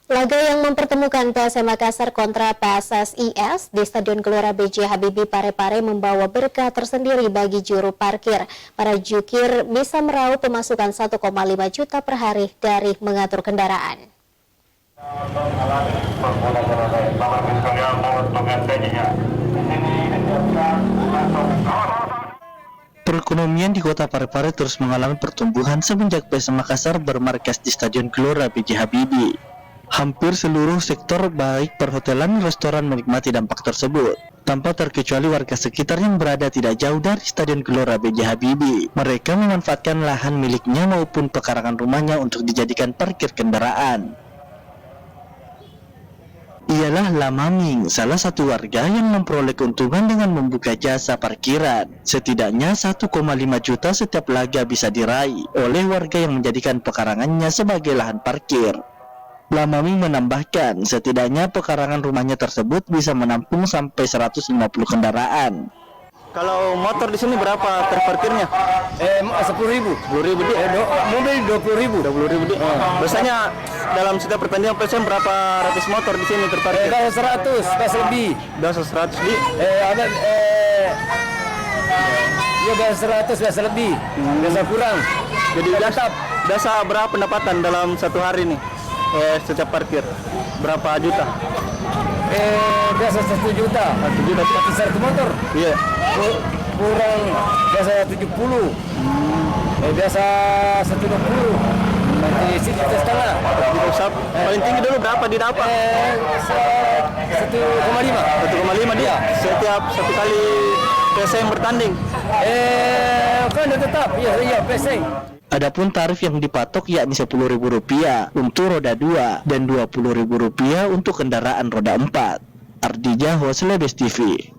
Laga yang mempertemukan PSM Makassar kontra PSSIS di Stadion Gelora B.J. Habibie Parepare membawa berkah tersendiri bagi juru parkir. Para jukir bisa meraup pemasukan 1,5 juta per hari dari mengatur kendaraan. Perekonomian di kota Parepare terus mengalami pertumbuhan semenjak PSM Makassar bermarkas di Stadion Gelora B.J. Habibie. Hampir seluruh sektor baik perhotelan, restoran menikmati dampak tersebut, tanpa terkecuali warga sekitar yang berada tidak jauh dari Stadion Gelora B.J. Habibie. Mereka memanfaatkan lahan miliknya maupun pekarangan rumahnya untuk dijadikan parkir kendaraan. Ialah Lamaming, salah satu warga yang memperoleh keuntungan dengan membuka jasa parkiran. Setidaknya 1,5 juta setiap laga bisa diraih oleh warga yang menjadikan pekarangannya sebagai lahan parkir. Lamaming menambahkan, setidaknya pekarangan rumahnya tersebut bisa menampung sampai 150 kendaraan. Kalau motor di sini berapa terparkirnya? 10.000. 10.000 dia. Mobil 20.000. 20.000 dia. Biasanya dalam setiap pertandingan PSM berapa ratus motor di sini terparkir? Biasa 100, biasa lebih. Biasa 100 di. Ya biasa 100, biasa lebih. Biasa kurang. Jadi biasa berapa pendapatan dalam satu hari nih? Setiap parkir berapa juta? Biasa 1 juta. 1 juta Tapi 1 motor. Iya. Kurang biasa 70. Biasa 120. Nanti sejuta setengah. Paling tinggi dulu berapa didapat? 1,5. 1,5 dia. Setiap satu kali PSM bertanding. Kan tetap. Iya peseng. Adapun tarif yang dipatok yakni Rp10.000 untuk roda 2 dan Rp20.000 untuk kendaraan roda 4. Ardija, Hoslebes TV.